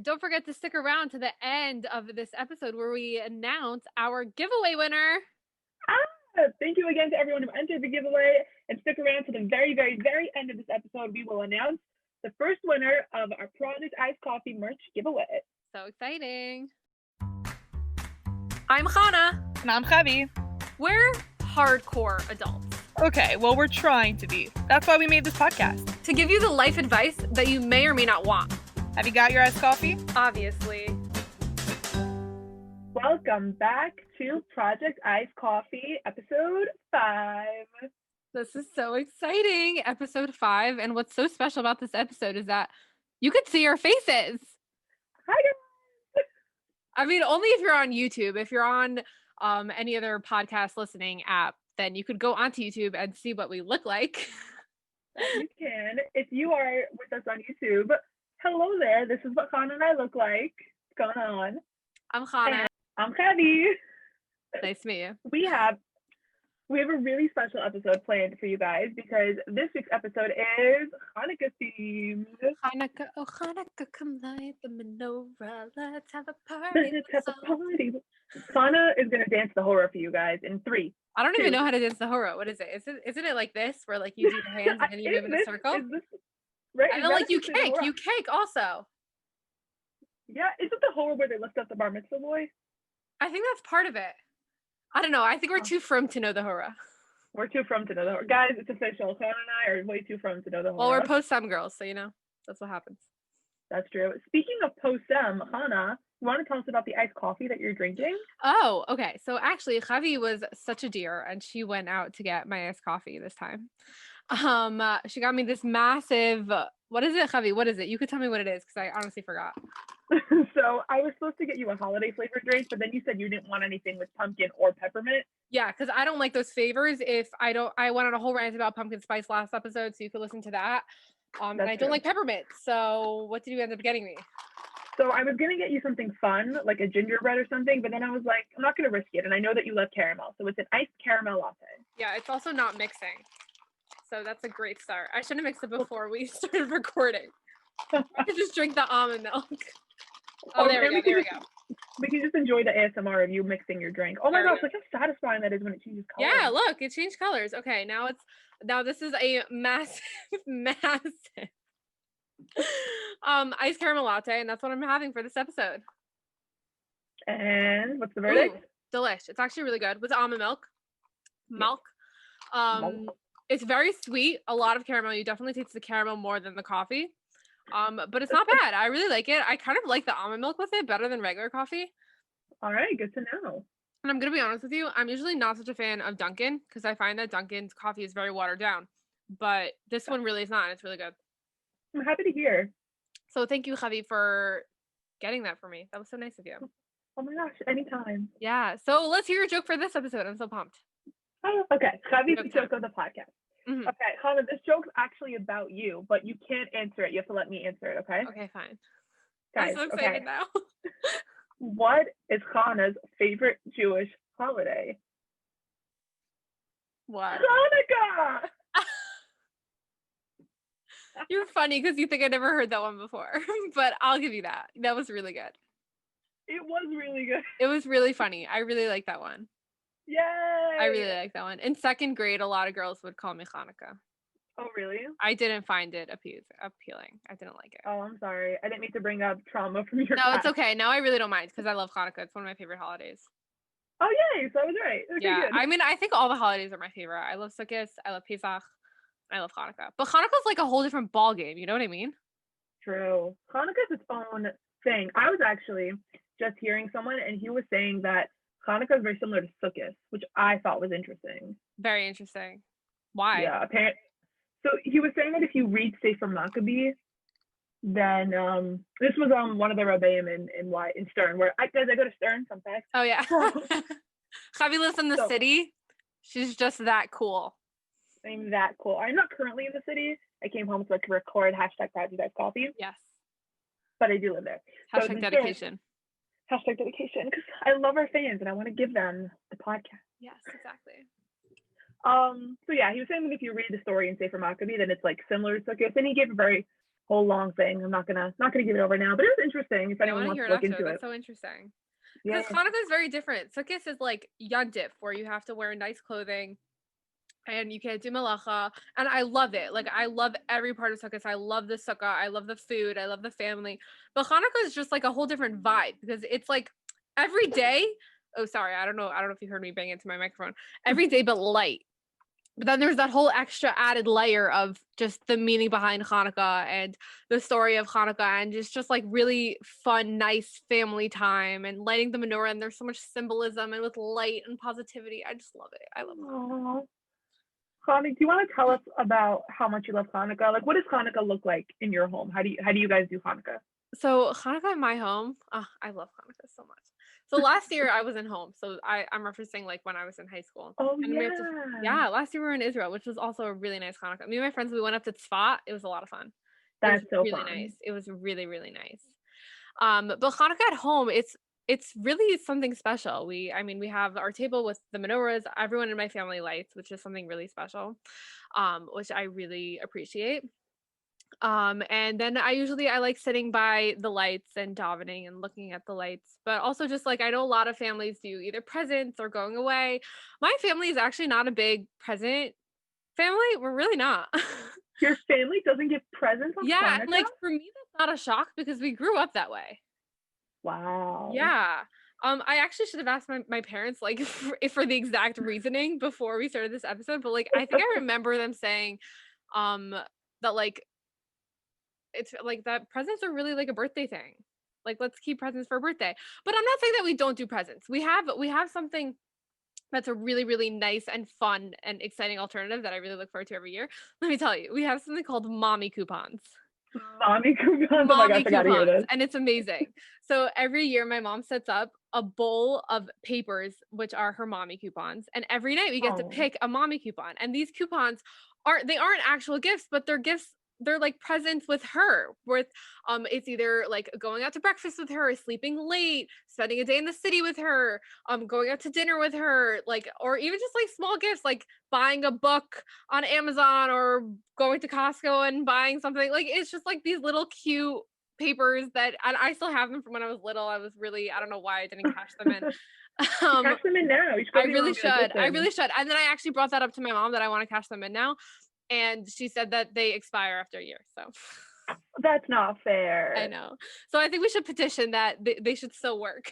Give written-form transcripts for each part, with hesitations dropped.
Don't forget to stick around to the end of this episode where we announce our giveaway winner. Thank you again to everyone who entered the giveaway, and stick around to the very, very, very end of this episode. We will announce the first winner of our Project Iced Coffee merch giveaway. So exciting. I'm Hannah. And I'm Javi. We're hardcore adults. Okay, well, we're trying to be. That's why we made this podcast. To give you the life advice that you may or may not want. Have you got your iced coffee? Obviously. Welcome back to Project Iced Coffee, episode 5. This is so exciting, episode 5. And what's so special about this episode is that you could see our faces. Hi, guys. I mean, only if you're on YouTube. If you're on any other podcast listening app, then you could go onto YouTube and see what we look like. You can. If you are with us on YouTube, hello there. This is what Hannah and I look like. What's going on? I'm Hannah. I'm Javi. Nice to meet you. We have a really special episode planned for you guys because this week's episode is Hanukkah themed. Hanukkah, oh Hanukkah, come light the menorah. Let's have a party. Let's have a party. Hannah is gonna dance the horror for you guys in 3. I don't even know how to dance the horo. What is it? Isn't it like this, where like you do the hands and then you move in a circle? Right. And then like you cake. You cake also. Yeah, is it the horror where they lift up the bar mitzvah boy? I think that's part of it. I don't know. I think we're too from to know the horror. We're too from to know the horror. Guys, it's official. Hannah and I are way too from to know the horror. Well, we're post-sem girls, so that's what happens. That's true. Speaking of post-sem, Hannah, you want to tell us about the iced coffee that you're drinking? Oh, okay. So actually, Javi was such a dear, and she went out to get my iced coffee this time. She got me this massive. What is it, Javi? What is it? You could tell me what it is because I honestly forgot. So I was supposed to get you a holiday flavored drink, but then you said you didn't want anything with pumpkin or peppermint. Yeah, because I don't like those flavors. I went on a whole rant about pumpkin spice last episode, so you could listen to that. And I don't like peppermint. So what did you end up getting me? So I was gonna get you something fun, like a gingerbread or something, but then I was like, I'm not gonna risk it, and I know that you love caramel, so it's an iced caramel latte. Yeah, it's also not mixing, so that's a great start. I should have mixed it before we started recording. I could just drink the almond milk. Oh, there we go. We can just enjoy the ASMR of you mixing your drink. Oh my gosh, look how satisfying that is when it changes colors. Yeah, look, it changed colors. Okay, now this is a massive iced caramel latte, and that's what I'm having for this episode. And what's the verdict? Ooh, delish. It's actually really good with almond milk. It's very sweet. A lot of caramel. You definitely taste the caramel more than the coffee. But it's not bad. I really like it. I kind of like the almond milk with it better than regular coffee. All right, good to know. And I'm gonna be honest with you, I'm usually not such a fan of Dunkin' because I find that Dunkin's coffee is very watered down. But this one really is not, and it's really good. I'm happy to hear. So thank you, Javi, for getting that for me. That was so nice of you. Oh my gosh, anytime. Yeah. So let's hear your joke for this episode. I'm so pumped. Oh, okay. Javi's the joke of the podcast. Mm-hmm. Okay, Hannah, this joke's actually about you, but you can't answer it. You have to let me answer it, okay? Okay, fine. Guys, I'm so excited now. What is Hannah's favorite Jewish holiday? What? Hanukkah! You're funny because you think I never heard that one before, but I'll give you that. That was really good. It was really good. It was really funny. I really like that one. Yay! I really like that one. In 2nd grade, a lot of girls would call me Hanukkah. Oh, really? I didn't find it appealing. I didn't like it. Oh, I'm sorry. I didn't mean to bring up trauma from your No, past. it's okay. Now I really don't mind because I love Hanukkah. It's one of my favorite holidays. Oh, yay. So I was right. Okay, yeah. Good. I mean, I think all the holidays are my favorite. I love Sukkot. I love Pesach. I love Hanukkah. But Hanukkah's like a whole different ball game. You know what I mean? True. Hanukkah's its own thing. I was actually just hearing someone, and he was saying that Hanukkah is very similar to Sukkot, which I thought was interesting. Very interesting. Why? Yeah, apparently. So he was saying that if you read Sefer Maccabee, then this was one of the Rebbeim in Stern, where I go to Stern, fun fact. Oh yeah. Javi lives in the city. She's just that cool. I'm that cool. I'm not currently in the city. I came home so I could record #Project Iced Coffee. Yes. But I do live there. #dedication. #dedication, because I love our fans and I want to give them the podcast. Yes, exactly. So yeah, he was saying that if you read the story in Sefer Maccabee, then it's like similar to Sukkot. And he gave a very whole long thing. I'm not gonna give it over now, but it was interesting if I anyone want to wants hear to it look after. into it. That's so interesting. Yeah. Because Hanukkah is very different. Sukkot is like Yontif, where you have to wear nice clothing and you can't do malacha. And I love it. Like I love every part of Sukkot. I love the sukkah. I love the food. I love the family. But Hanukkah is just like a whole different vibe because it's like every day. Oh, sorry. I don't know. I don't know if you heard me bang into my microphone. Every day, but light. But then there's that whole extra added layer of just the meaning behind Hanukkah and the story of Hanukkah and just like really fun, nice family time and lighting the menorah. And there's so much symbolism and with light and positivity. I just love it. I love Hanukkah. Aw. Connie, do you want to tell us about how much you love Hanukkah? Like, what does Hanukkah look like in your home? How do you guys do Hanukkah? So Hanukkah in my home, I love Hanukkah so much. So last year I was in home. So I'm referencing like when I was in high school. Oh And we had to, yeah, yeah, last year we were in Israel, which was also a really nice Hanukkah. Me and my friends, we went up to Tzfat. It was a lot of fun. It was that's so really fun. nice. It was really, really nice. But Hanukkah at home, it's really something special. We have our table with the menorahs. Everyone in my family lights, which is something really special, which I really appreciate. And then I like sitting by the lights and davening and looking at the lights, but also just like I know a lot of families do either presents or going away. My family is actually not a big present family. We're really not. Your family doesn't give presents on Yeah, and Hanukkah? like for me, that's not a shock because we grew up that way. Wow. Yeah. I actually should have asked my parents like if for the exact reasoning before we started this episode, but like I think I remember them saying um that like it's like that presents are really like a birthday thing. Like let's keep presents for a birthday. But I'm not saying that we don't do presents. We have something that's a really, really nice and fun and exciting alternative that I really look forward to every year. Let me tell you, we have something called mommy coupons. Mommy coupons. Oh my Mommy gosh, I gotta hear coupons, this. and it's amazing. So every year my mom sets up a bowl of papers which are her mommy coupons, and every night we get to Oh. pick a mommy coupon, and these coupons aren't actual gifts, but they're gifts. They're like presents with her with it's either like going out to breakfast with her, sleeping late, spending a day in the city with her, going out to dinner with her, like, or even just like small gifts like buying a book on Amazon or going to Costco and buying something. Like it's just like these little cute papers that and I still have them from when I was little. I was really, I don't know why I didn't cash them in. You cash them in now. You should go I to your mom really and be like, should. I "Listen." really should. And then I actually brought that up to my mom that I want to cash them in now. And she said that they expire after a year. So That's not fair. I know. So I think we should petition that they should still work.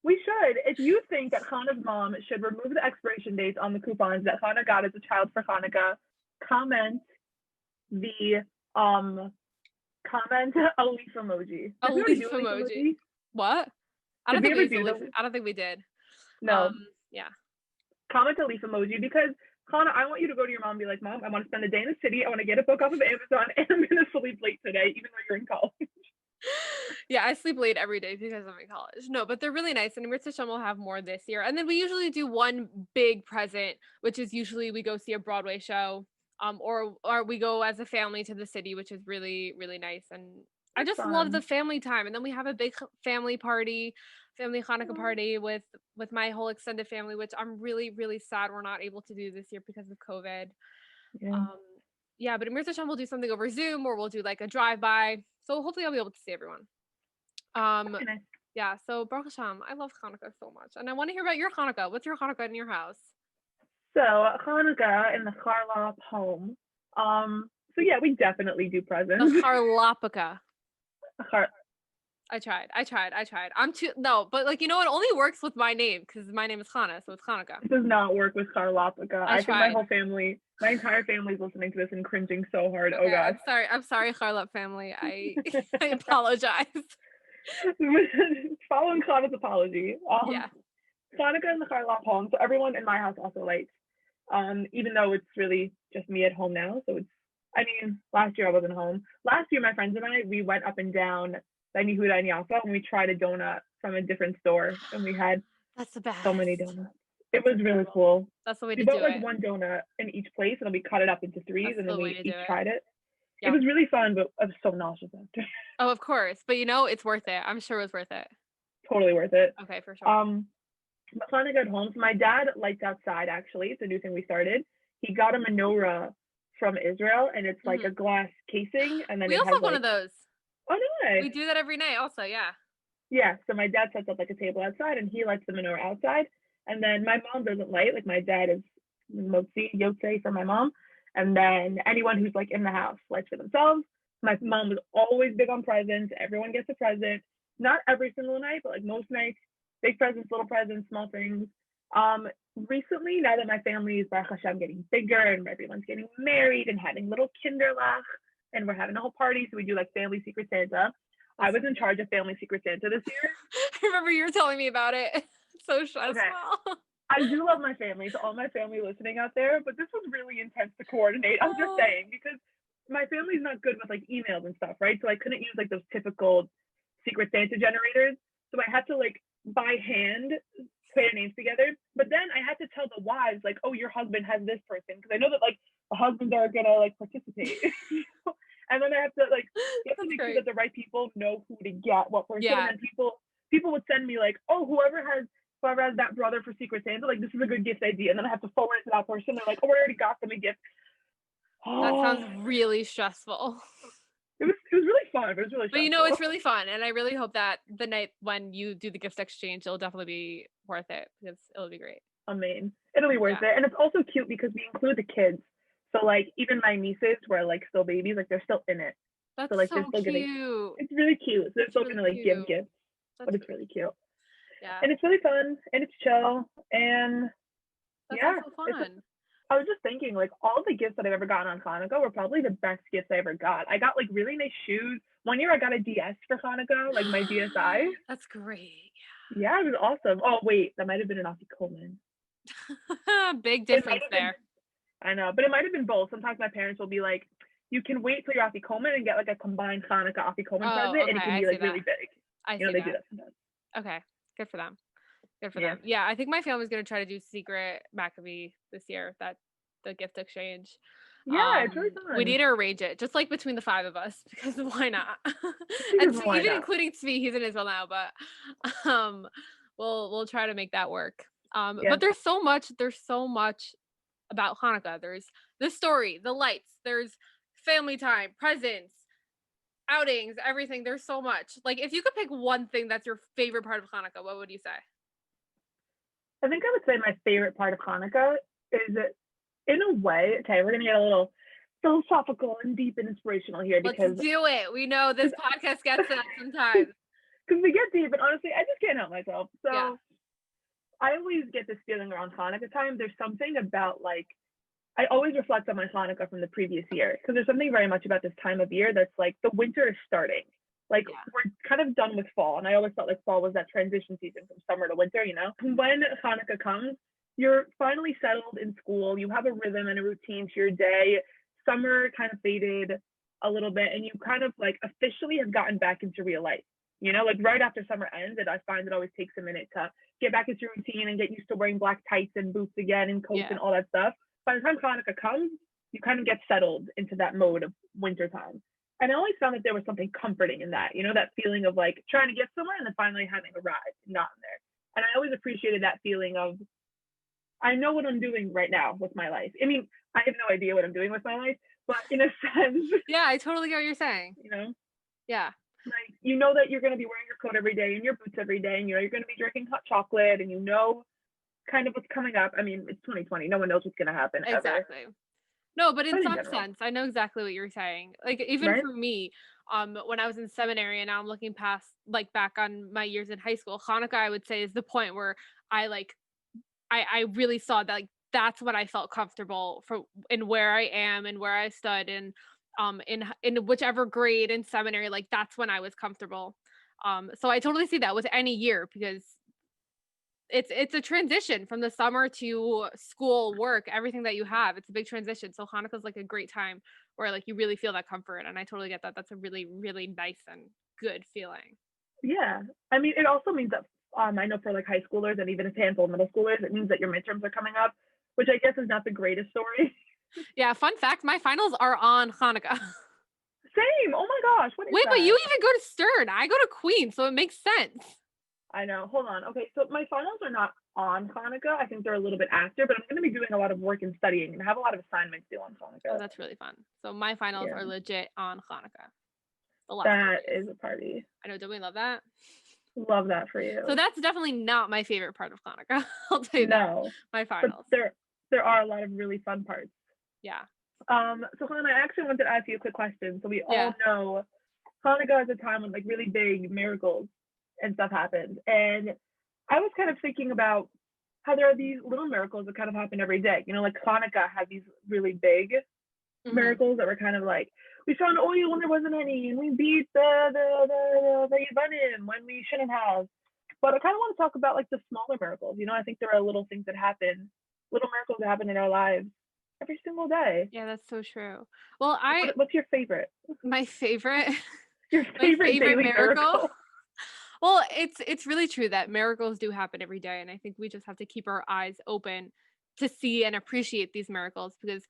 We should. If you think that Hannah's mom should remove the expiration dates on the coupons that Hannah got as a child for Hanukkah, comment a leaf emoji. A Did we already leaf do emoji. What? I Did don't we think we ever used a do leaf. I don't think we did. No. Yeah. Comment a leaf emoji because Hannah, I want you to go to your mom and be like, Mom, I want to spend a day in the city. I want to get a book off of Amazon and I'm going to sleep late today, even though you're in college. Yeah, I sleep late every day because I'm in college. No, but they're really nice. And Mirza Shem will have more this year. And then we usually do one big present, which is usually we go see a Broadway show. Or we go as a family to the city, which is really, really nice. And I just love the Fun. family time. And then we have a big family party, family Hanukkah Aw. party with my whole extended family, which I'm really, really sad we're not able to do this year because of COVID. Yeah. Yeah, but in Mirza Shem we'll do something over Zoom or we'll do like a drive-by. So hopefully I'll be able to see everyone. Very nice. Yeah, so Baruch Hashem, I love Hanukkah so much. And I want to hear about your Hanukkah. What's your Hanukkah in your house? So Hanukkah in the Charlop home. So yeah, we definitely do presents. The Charlapaka. Char- I tried. I'm too no, but like you know, it only works with my name because my name is Hannah, so it's Hanukkah. It does not work with Charlopaka. I think my tried. whole family, my entire family is listening to this and cringing so hard. Oh Okay, gosh. I'm sorry, Charlap family. I I apologize. Following Hanukkah's apology. Yeah. Hanukkah in the Charlop home. So everyone in my house also lights. Even though it's really just me at home now. So last year I wasn't home. Last year my friends and I, we went up and down Beni Yehuda and Yafa and we tried a donut from a different store and we had That's the best. so many donuts. It was really cool. That's the way We to bought do like it. one donut in each place and then we cut it up into threes That's and the then way we to do each it. tried it. Yeah. It was really fun, but I was so nauseous after. Oh, of course. But you know, it's worth it. I'm sure it was worth it. Totally worth it. Okay, for sure. But Hanukkah at home. So my dad lights outside actually. It's a new thing we started. He got a menorah from Israel, and it's like a glass casing, and then We it also has have one like, of those. oh no way. We do that every night also, yeah. Yeah, so my dad sets up like a table outside, and he lights the menorah outside. And then my mom doesn't light. Like my dad is motzi, yotze for my mom. And then anyone who's like in the house lights for themselves. My mom was always big on presents. Everyone gets a present. Not every single night, but like most nights, big presents, little presents, small things. Recently, now that my family is Baruch Hashem getting bigger and everyone's getting married and having little kinderlach, and we're having a whole party, so we do like family Secret Santa. I was in charge of Family Secret Santa this year. I remember you were telling me about it. It's so stressful. Okay. I do love my family, to all my family listening out there, but this was really intense to coordinate. I'm just saying, because my family's not good with like emails and stuff, right? So I couldn't use like those typical Secret Santa generators. So I had to like by hand put their names together. But then I had to tell the wives like, oh, your husband has this person, because I know that like the husbands are gonna like participate. And then I have to like, you have to make sure that the right people know who to get what person. Yeah. And then people would send me like, oh, whoever has that brother for Secret Santa, like this is a good gift idea. And then I have to forward it to that person. They're like, oh, we already got them a gift. That sounds really stressful. It was really fun. It was really stressful. But you know, it's really fun. And I really hope that the night when you do the gift exchange, it'll definitely be worth it, because it'll be great. I mean, it'll be worth it. And it's also cute because we include the kids. So like even my nieces who are like still babies, like they're still in it. That's so like so they're still cute. It's really cute. So they're still really gonna like give gifts. But it's really cute. Yeah. And it's really fun and it's chill. And yeah, so fun. I was just thinking, like, all the gifts that I've ever gotten on Hanukkah were probably the best gifts I ever got. I got like really nice shoes. One year I got a DS for Hanukkah, like my DSi. That's great. Yeah, it was awesome. Oh wait, that might have been an Afikoman. Big difference there. I know, but it might have been both. Sometimes my parents will be like, you can wait till your Afikoman and get like a combined Hanukkah Afikoman present, and it can be like really big. I see they do that sometimes. Okay, good for them. Good for them. Yeah, I think my family's gonna try to do secret Maccabee this year. The gift exchange. Yeah, it's really fun. We need to arrange it, just like between the 5 of us, because why not? And so, even including Tzvi, he's in Israel now, but we'll try to make that work. But there's so much about Hanukkah. There's the story, the lights, there's family time, presents, outings, everything. There's so much. Like, if you could pick one thing that's your favorite part of Hanukkah, what would you say? I think I would say my favorite part of Hanukkah is, in a way, okay, we're gonna get a little philosophical and deep and inspirational here, because let's do it. We know this podcast gets us sometimes. Because we get deep, and honestly, I just can't help myself. So I always get this feeling around Hanukkah time. There's something about, like, I always reflect on my Hanukkah from the previous year, because there's something very much about this time of year that's like the winter is starting. Like, we're kind of done with fall, and I always felt like fall was that transition season from summer to winter, you know? When Hanukkah comes, you're finally settled in school, you have a rhythm and a routine to your day, summer kind of faded a little bit, and you kind of like officially have gotten back into real life. You know, like right after summer ends, and I find it always takes a minute to get back into routine and get used to wearing black tights and boots again and coats and all that stuff. By the time Hanukkah comes, you kind of get settled into that mode of wintertime. And I always found that there was something comforting in that, you know, that feeling of like trying to get somewhere and then finally having arrived and gotten there. And I always appreciated that feeling of, I know what I'm doing right now with my life. I mean, I have no idea what I'm doing with my life, but in a sense. Yeah, I totally get what you're saying. You know? Yeah. Like, you know that you're going to be wearing your coat every day and your boots every day, and you know you're going to be drinking hot chocolate, and you know kind of what's coming up. I mean, it's 2020. No one knows what's going to happen. Exactly. Ever. No, but in some sense, I know exactly what you're saying. Like, even for me, when I was in seminary, and now I'm looking past, like, back on my years in high school, Hanukkah, I would say, is the point where I really saw that, like, that's when I felt comfortable in where I am and where I stood, and in whichever grade in seminary, like, that's when I was comfortable. So I totally see that with any year, because it's a transition from the summer to school, work, everything that you have. It's a big transition. So Hanukkah's like a great time where like you really feel that comfort. And I totally get that. That's a really, really nice and good feeling. Yeah. I mean, it also means that I know for like high schoolers and even a handful of middle schoolers, it means that your midterms are coming up, which I guess is not the greatest story. Yeah. Fun fact, my finals are on Hanukkah. Same. Oh my gosh. What is Wait, that? but you even go to Stern. I go to Queen, so it makes sense. I know. Hold on. Okay, so my finals are not on Hanukkah. I think they're a little bit after, but I'm going to be doing a lot of work and studying and have a lot of assignments due on Oh, Hanukkah. that's really fun. So my finals Yeah. are legit on Hanukkah. The last That 2 days. is a party. I know, don't we love that? Love that for you. So that's definitely not my favorite part of Hanukkah. I'll tell you that. No, My but finals. there are a lot of really fun parts. Yeah. So Hannah, I actually wanted to ask you a quick question. So we Yeah. all know Hanukkah is a time when like really big miracles and stuff happens. And I was kind of thinking about how there are these little miracles that kind of happen every day. You know, like Hanukkah had these really big Mhm. miracles that were kind of like, we found oil when there wasn't any, and we beat the Yevanim when we shouldn't have. But I kind of want to talk about like the smaller miracles. You know, I think there are little things that happen, little miracles that happen in our lives every single day. Yeah, that's so true. Well, What's your favorite? my favorite Your my favorite favorite daily miracle? Well, it's really true that miracles do happen every day, and I think we just have to keep our eyes open to see and appreciate these miracles, because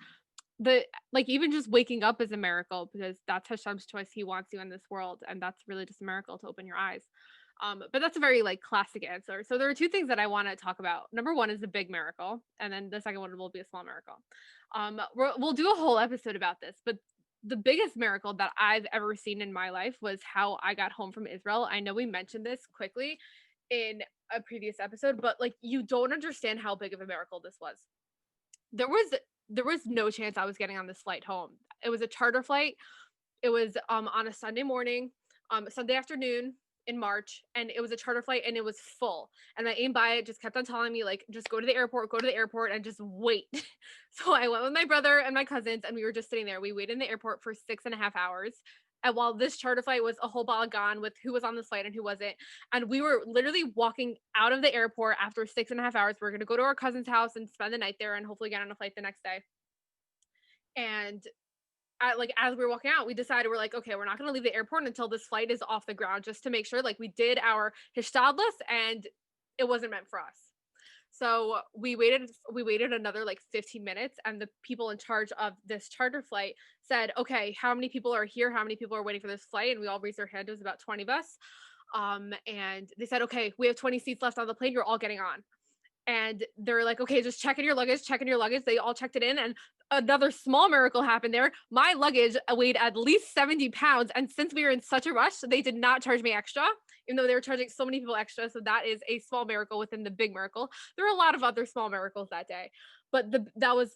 even just waking up is a miracle, because that's Hashem's choice. He wants you in this world, and that's really just a miracle to open your eyes. But that's a very like classic answer. So there are two things that I want to talk about. Number one is the big miracle, and then the second one will be a small miracle. We'll do a whole episode about this, but the biggest miracle that I've ever seen in my life was how I got home from Israel. I know we mentioned this quickly in a previous episode, but like you don't understand how big of a miracle this was. There was no chance I was getting on this flight home. It was a charter flight. It was on a Sunday morning, Sunday afternoon in March, and it was a charter flight, and it was full. And I aimed by it, just kept on telling me like, just go to the airport, and just wait. So I went with my brother and my cousins, and we were just sitting there. We waited in the airport for 6.5 hours. And while this charter flight was a whole balagan with who was on this flight and who wasn't, and we were literally walking out of the airport after 6.5 hours. We're gonna go to our cousin's house and spend the night there, and hopefully get on a flight the next day. And as we were walking out, we decided, we're like, okay, we're not going to leave the airport until this flight is off the ground, just to make sure like we did our hishtadlus and it wasn't meant for us. So we waited another like 15 minutes, and the people in charge of this charter flight said, okay, how many people are here? How many people are waiting for this flight? And we all raised our hand. It was about 20 of us. And they said, okay, we have 20 seats left on the plane. You're all getting on. And they're like, okay, just check in your luggage. They all checked it in, and another small miracle happened there. My luggage weighed at least 70 pounds. And since we were in such a rush, they did not charge me extra, even though they were charging so many people extra. So that is a small miracle within the big miracle. There were a lot of other small miracles that day, but that was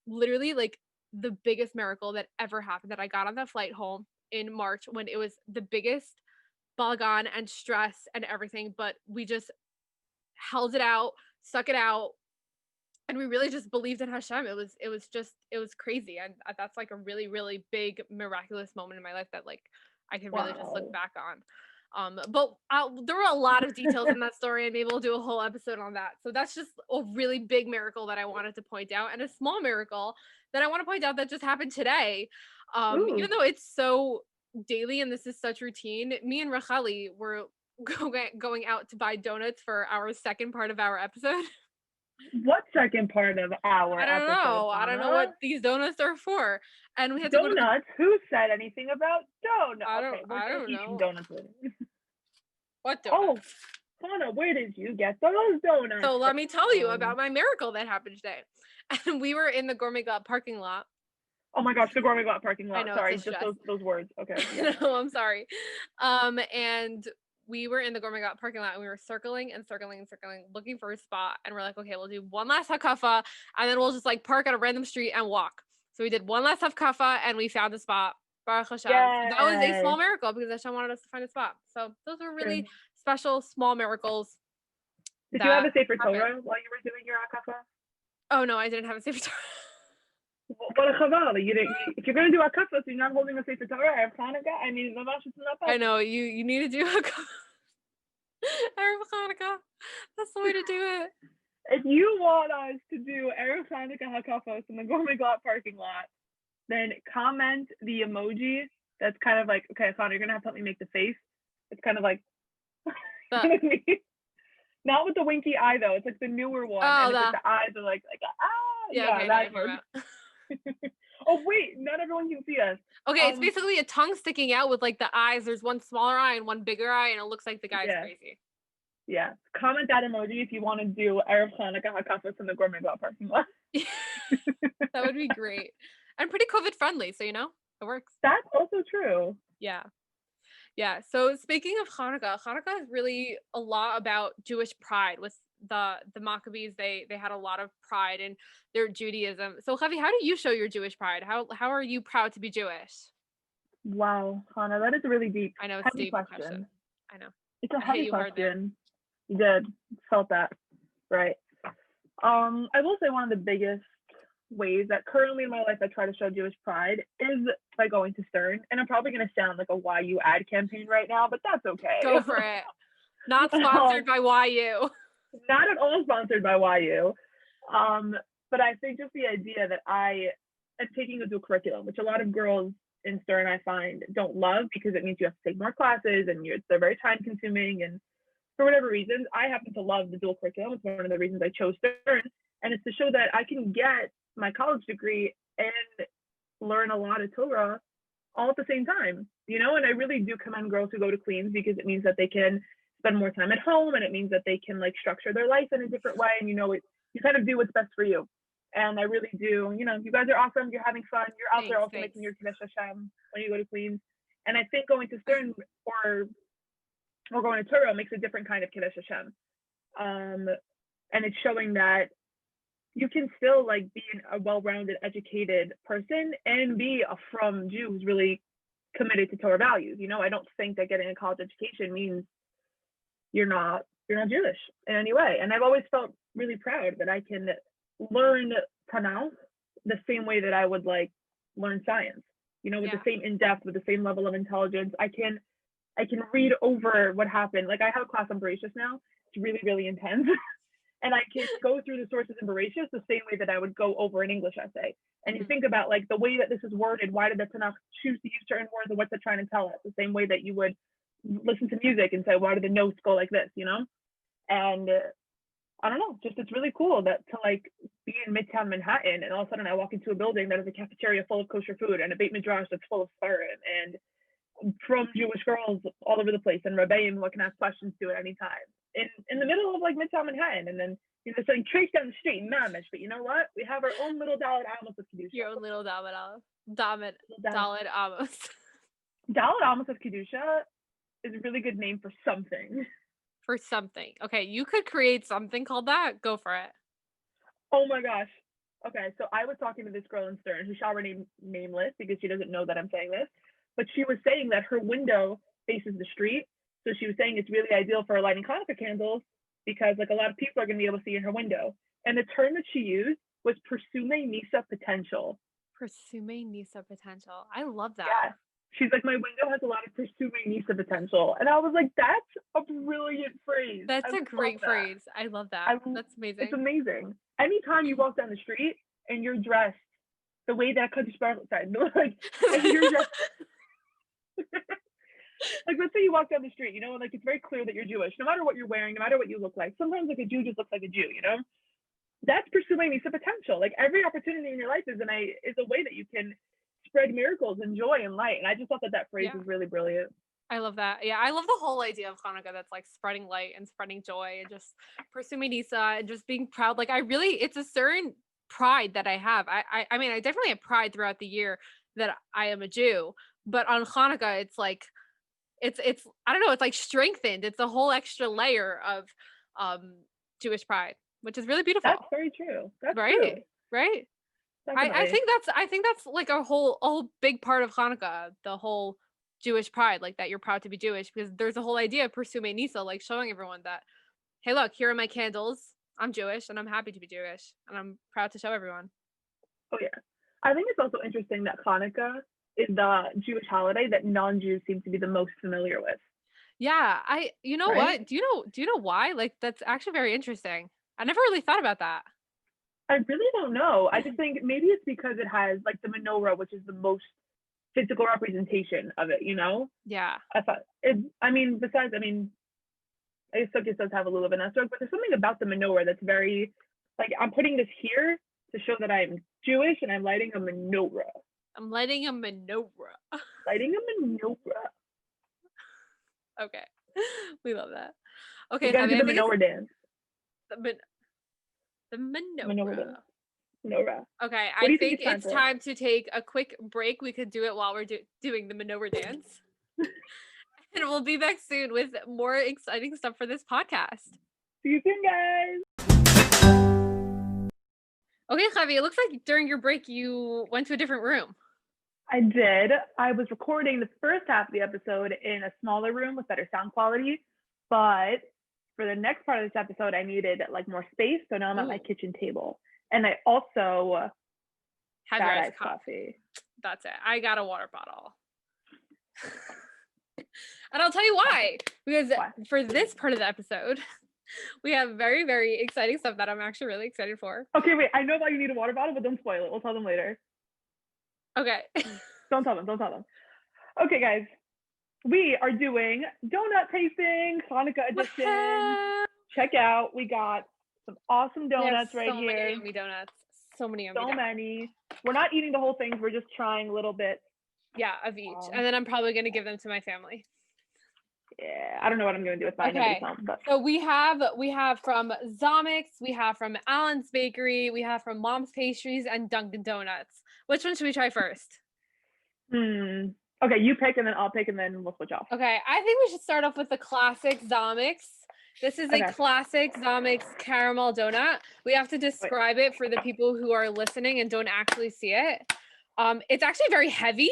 literally like the biggest miracle that ever happened, that I got on that flight home in March, when it was the biggest balagan and stress and everything. But we just held it out, stuck it out, and we really just believed in Hashem. It was crazy, and that's like a really, really big miraculous moment in my life that like I can really just look back on. But there were a lot of details in that story, and maybe we'll do a whole episode on that. So that's just a really big miracle that I wanted to point out, and a small miracle that I want to point out that just happened today. Even though it's so daily and this is such routine, me and Rachali were going out to buy donuts for our second part of our episode. What second part of our I don't episode, know. I don't know what these donuts are for. And we had to donuts. Go to Who said anything about donuts? I don't know. Donuts. What donuts? Oh, Hannah, where did you get those donuts? So let me tell you about my miracle that happened today. And we were in the Gourmet Glatt parking lot. Oh my gosh, the Gourmet Glatt parking lot. I know, sorry, just those words. Okay. Yeah. No, I'm sorry. And we were in the Gourmet Glatt parking lot, and we were circling, looking for a spot. And we're like, okay, we'll do one last hakafa, and then we'll just like park on a random street and walk. So we did one last hakafa, and we found the spot. Baruch Hashem. Yes. So that was a small miracle, because Hashem wanted us to find a spot. So those were really special small miracles. Did you have a Sefer Torah while you were doing your hakafa? Oh no, I didn't have a Sefer Torah. What a chaval! If you're gonna do hakafa, so you're not holding a Sefer Torah or Hanukkah. I mean, I know you need to do hakafa. Erev Hanukkah. That's the way to do it. If you want us to do Erev Hanukkah hakafos in the Gourmet Glatt parking lot, then comment the emoji that's kind of like, okay, Hannah, you're gonna have to help me make the face. It's kind of like, not with the winky eye though. It's like the newer one. Oh, and it's like the eyes are like yeah, okay, that one. Oh wait, not everyone can see us. Okay, it's basically a tongue sticking out with like the eyes. There's one smaller eye and one bigger eye, and it looks like the guy's crazy. Yeah. Comment that emoji if you want to do Erev Hanukkah Hakafos in the Gourmet Bar parking lot. That would be great. And pretty COVID friendly, so it works. That's also true. Yeah. Yeah. So speaking of Hanukkah, Hanukkah is really a lot about Jewish pride. With the Maccabees, they had a lot of pride in their Judaism. So Javi, how do you show your Jewish pride? How are you proud to be Jewish? Wow, Hannah, that is a really deep, I know it's a heavy deep question. I know. It's a I hit heavy you hard there. question. You did. Felt that. Right. I will say one of the biggest ways that currently in my life I try to show Jewish pride is by going to Stern. And I'm probably going to sound like a YU ad campaign right now, but that's okay. Go for it. Not sponsored by YU. Not at all sponsored by YU. But I think just the idea that I am taking a dual curriculum, which a lot of girls in Stern I find don't love because it means you have to take more classes and they're very time consuming. And for whatever reasons, I happen to love the dual curriculum. It's one of the reasons I chose Stern. And it's to show that I can get my college degree and learn a lot of Torah all at the same time, and I really do commend girls who go to Queens because it means that they can spend more time at home and it means that they can structure their life in a different way. And you kind of do what's best for you. And I really do, you guys are awesome. You're having fun. You're out there also making your Kiddush Hashem when you go to Queens. And I think going to Stern or going to Torah makes a different kind of Kiddush Hashem. And it's showing that you can still be a well-rounded, educated person and be a frum Jew who's really committed to Torah values. I don't think that getting a college education means you're not Jewish in any way. And I've always felt really proud that I can learn Tanakh the same way that I would learn science. With the same in-depth, with the same level of intelligence. I can read over what happened. I have a class on Bereshit now. It's really, really intense. And I can go through the sources in Bereshit the same way that I would go over an English essay. And you think about the way that this is worded, why did the Tanakh choose to use certain words and what's it trying to tell us? The same way that you would listen to music and say, why do the notes go like this, And I don't know, just it's really cool that to be in Midtown Manhattan and all of a sudden I walk into a building that is a cafeteria full of kosher food and a Beit Midrash that's full of Sfarim and from Jewish girls all over the place and Rebbeim who can ask questions to at any time. In the middle of Midtown Manhattan, and then there's something trace down the street in Mamish. But you know what? We have our own little Dalit Amos of Kedusha. Your own little Dalit Amos. Dalit Amos of Kedusha is a really good name for something. For something. Okay, you could create something called that. Go for it. Oh my gosh. Okay, so I was talking to this girl in Stern who shall remain nameless because she doesn't know that I'm saying this, but she was saying that her window faces the street. So she was saying it's really ideal for lighting Hanukkah candles because a lot of people are going to be able to see in her window. And the term that she used was Persume Nisa potential. Persume Nisa potential. I love that. Yeah. She's my window has a lot of Persume Nisa potential. And I was that's a brilliant phrase. That's a great phrase. I love that. That's amazing. It's amazing. Anytime you walk down the street and you're dressed the way that Kaddish Baruch said, you're dressed let's say you walk down the street, it's very clear that you're Jewish, no matter what you're wearing, no matter what you look like. Sometimes a Jew just looks like a Jew, That's pursuing Nisa potential. Every opportunity in your life is a way that you can spread miracles and joy and light. And I just thought that phrase is really brilliant. I love that. Yeah, I love the whole idea of Hanukkah that's spreading light and spreading joy and just pursuing Nisa and just being proud. It's a certain pride that I have. I mean, I definitely have pride throughout the year that I am a Jew, but on Hanukkah, it's it's I don't know, it's strengthened. It's a whole extra layer of Jewish pride, which is really beautiful. That's very true. That's right. True. Right. I think that's a whole big part of Hanukkah, the whole Jewish pride, that you're proud to be Jewish, because there's a whole idea of Persume Nisa, showing everyone that, hey, look, here are my candles. I'm Jewish and I'm happy to be Jewish and I'm proud to show everyone. Oh yeah. I think it's also interesting that Hanukkah is the Jewish holiday that non-Jews seem to be the most familiar with. Yeah, what? Do you know why? That's actually very interesting. I never really thought about that. I really don't know. I just think maybe it's because it has the menorah, which is the most physical representation of it, Yeah. I thought besides, I guess Sukkot does have a little bit of Esrog, but there's something about the menorah that's very, I'm putting this here to show that I'm Jewish and I'm lighting a menorah. I'm lighting a menorah. Lighting a menorah. Okay. We love that. We Okay, gotta Javi, do I the think it's menorah dance. the Menorah menorah. dance. Menorah. Okay, What do I you think it's time it's for? time to take a quick break. We could do it while we're doing the menorah dance. And we'll be back soon with more exciting stuff for this podcast. See you soon, guys. Okay, Javi, it looks like during your break you went to a different room. I did. I was recording the first half of the episode in a smaller room with better sound quality, but for the next part of this episode, I needed like more space, so now I'm at my kitchen table, and I also Have got your iced coffee. That's it. I got a water bottle. And I'll tell you why. Because for this part of the episode, we have very, very exciting stuff that I'm actually really excited for. Okay, wait. I know why you need a water bottle, but don't spoil it. We'll tell them later. Okay. Don't tell them. Okay, guys. We are doing donut tasting, Hanukkah edition. Check out. We got some awesome donuts right here. So many yummy donuts. So many yummy donuts. Many. We're not eating the whole thing. We're just trying a little bit. Yeah, of each. And then I'm probably going to give them to my family. Yeah, I don't know what I'm going to do with mine. Okay. But. So we have from Zomix, we have from Allen's Bakery, we have from Mom's Pastries and Dunkin' Donuts. Which one should we try first? Okay, you pick and then I'll pick and then we'll switch off. Okay, I think we should start off with the classic Zomix. This is a classic Zomix caramel donut. We have to describe it for the people who are listening and don't actually see it. It's actually very heavy.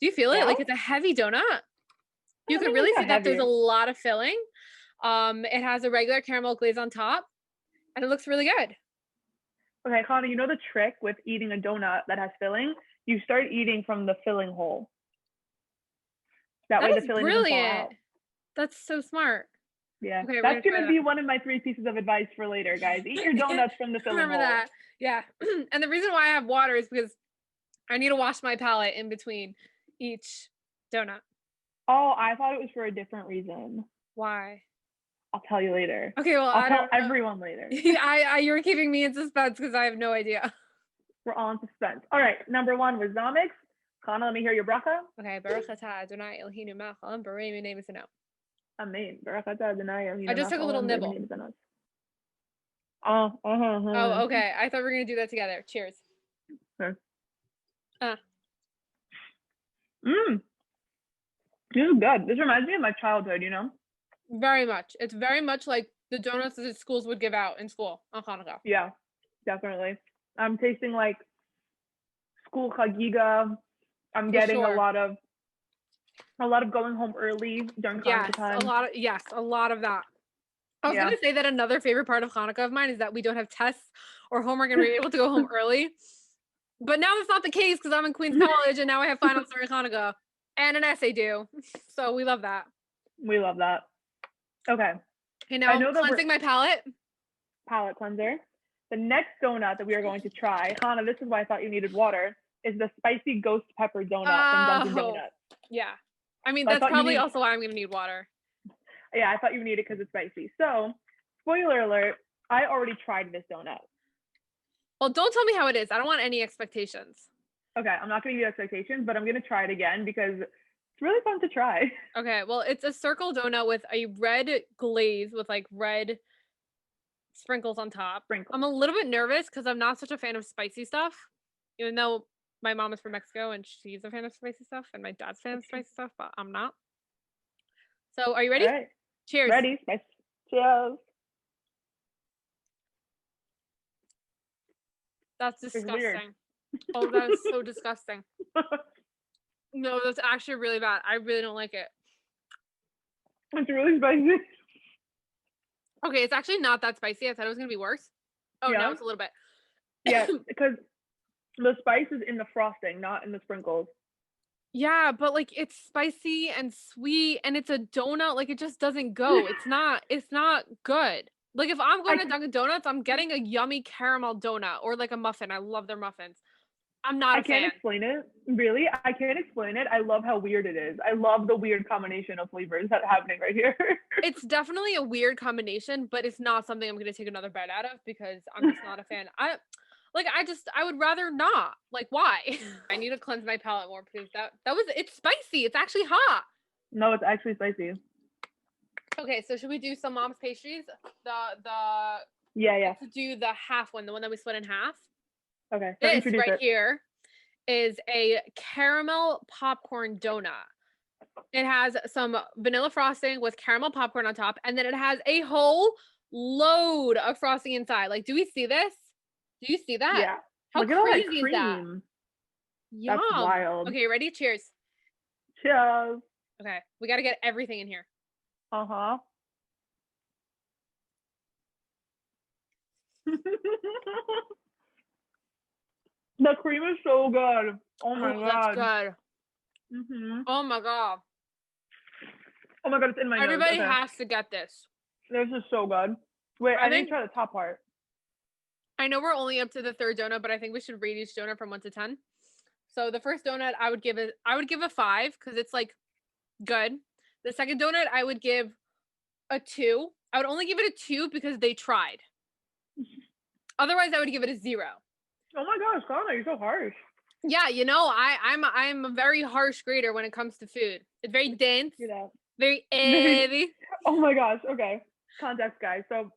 Do you feel it? Like it's a heavy donut. You can really see that there's a lot of filling. It has a regular caramel glaze on top, and it looks really good. Okay, Connor, you know the trick with eating a donut that has filling? You start eating from the filling hole. That way the filling doesn't fall out. That's so smart. Yeah, okay, that's going to be one of my 3 pieces of advice for later, guys. Eat your donuts from the filling hole. Remember that. Yeah. And the reason why I have water is because I need to wash my palate in between each donut. Oh, I thought it was for a different reason. Why? I'll tell you later. Okay, well, I'll tell everyone later. You're keeping me in suspense because I have no idea. We're all in suspense. All right, number 1 was Zomix. Connor, let me hear your bracha. Okay, Baruch atah Adonai Eloheinu melech haolam borei minei mitzvot. Amen. Baruch atah Adonai Eloheinu. I just took a little nibble. Oh, okay. I thought we were gonna do that together. Cheers. Okay. This is good. This reminds me of my childhood, you know? Very much. It's very much like the donuts that the schools would give out in school on Hanukkah. Yeah, definitely. I'm tasting like school chagiga. I'm getting a lot of going home early during Hanukkah time. A lot of that. I was gonna say that another favorite part of Hanukkah of mine is that we don't have tests or homework and we're able to go home early. But now that's not the case because I'm in Queens College and now I have finals during Hanukkah and an essay due. So we love that. We love that. Okay. Okay, now I'm cleansing my palate. Palate cleanser. The next donut that we are going to try, Hannah, this is why I thought you needed water, is the spicy ghost pepper donut from Dunkin' Donuts. Yeah. I mean, that's probably also why I'm going to need water. Yeah, I thought you would need it because it's spicy. So, spoiler alert, I already tried this donut. Well, don't tell me how it is. I don't want any expectations. Okay, I'm not going to give you expectations, but I'm going to try it again because it's really fun to try. Okay, well, it's a circle donut with a red glaze with like red sprinkles on top. I'm a little bit nervous because I'm not such a fan of spicy stuff, even though my mom is from Mexico and she's a fan of spicy stuff and my dad's a fan of spicy stuff, but I'm not. So are you ready? All right. Cheers. Ready. Cheers. That's disgusting. Oh, that is so disgusting. No, that's actually really bad. I really don't like it. It's really spicy. Okay, it's actually not that spicy. I thought it was going to be worse. Oh, no, it's a little bit. Yeah, because the spice is in the frosting, not in the sprinkles. Yeah, but like it's spicy and sweet and it's a donut. Like it just doesn't go. It's not good. Like if I'm going to Dunkin' Donuts, I'm getting a yummy caramel donut or like a muffin. I love their muffins. I'm not a fan. I can't explain it. Really? I can't explain it. I love how weird it is. I love the weird combination of flavors that's happening right here. It's definitely a weird combination, but it's not something I'm going to take another bite out of because I'm just not a fan. I would rather not. Like, why? I need to cleanse my palate more because it's spicy. It's actually hot. No, it's actually spicy. Okay, so should we do some mom's pastries? Yeah, yeah. To do the half one, the one that we split in half. Okay. So This introduce right it. here is a caramel popcorn donut. It has some vanilla frosting with caramel popcorn on top, and then it has a whole load of frosting inside. Like, do we see this? Do you see that? Yeah. How Look at all that crazy is that? cream. Yum. That's wild. Okay, ready? Cheers. Cheers. Okay, we got to get everything in here. Uh-huh. The cream is so good. Oh my god. That's good. Mhm. Oh my god. Oh my god, it's in my nose. Everybody Okay. has to get this. This is so good. Wait, I I need think- to try the top part. I know we're only up to the third donut, but I think we should rate each donut from 1 to 10. So the first donut I would give a 5 because it's like good. The second donut I would give a 2. I would only give it a 2 because they tried. Otherwise, I would give it a 0. Oh my gosh, Connor, you're so harsh. Yeah, you know, I'm a very harsh grader when it comes to food. It's very dense, Do that. very heavy. Oh my gosh. Okay. Context, guys. So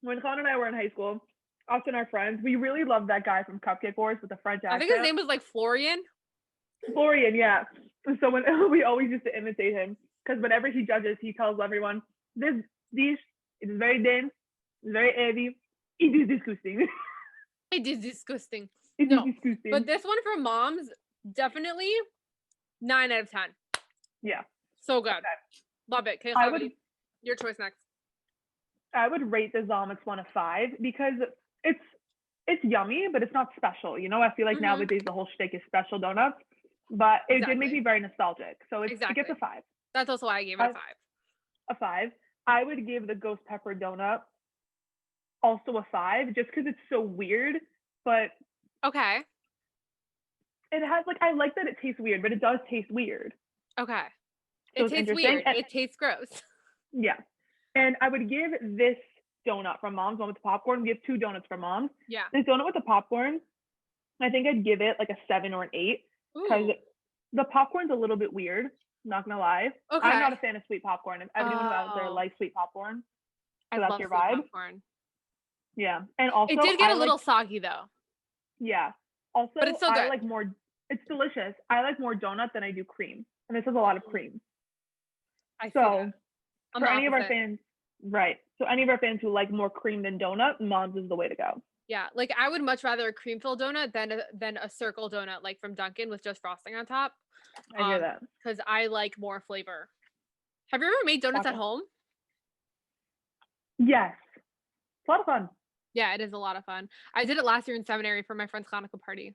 when Connor and I were in high school, us and our friends, we really loved that guy from Cupcake Wars with the French accent. I think his name was like Florian. Florian, yeah. And so when we always used to imitate him, because whenever he judges, he tells everyone, this dish is very dense, it's very heavy, it is disgusting. It is disgusting. It No, is disgusting. But this one from Mom's, definitely 9 out of 10. Yeah. So good. Okay. Love it. Okay, I Javi, would- your choice next. I would rate the Zomix one a 5 because it's yummy, but it's not special. You know, I feel like Mhm. nowadays the whole shtick is special donuts, but it did make Exactly. me very nostalgic. So it gets Exactly. a 5. That's also why I gave it a 5. A 5. I would give the ghost pepper donut also a 5, just because it's so weird, but Okay. it has like I like that it tastes weird, but it does taste weird. Okay. So It it's tastes interesting, weird. and- It tastes gross. Yeah. And I would give this donut from Mom's, one with the popcorn. We have 2 donuts from Mom's. Yeah. This donut with the popcorn, I think I'd give it like a 7 or an 8 because Ooh. the popcorn's a little bit weird. Not gonna lie. Okay. I'm not a fan of sweet popcorn. If anyone who out there Oh. likes sweet popcorn, I so that's love your sweet vibe. popcorn. Yeah. And also It did get I a little like, soggy though. yeah. Also, But it's still I good. like more. It's delicious. I like more donut than I do cream, and this has a lot of Mm. cream. I see So that. I'm for the any of our opposite. fans, right? So any of our fans who like more cream than donut, Mom's is the way to go. Yeah, like I would much rather a cream filled donut than a circle donut like from Dunkin' with just frosting on top. I hear that. Because I like more flavor. Have you ever made donuts at Gotcha. home? Yes, it's a lot of fun. Yeah, it is a lot of fun. I did it last year in seminary for my friend's Hanukkah party.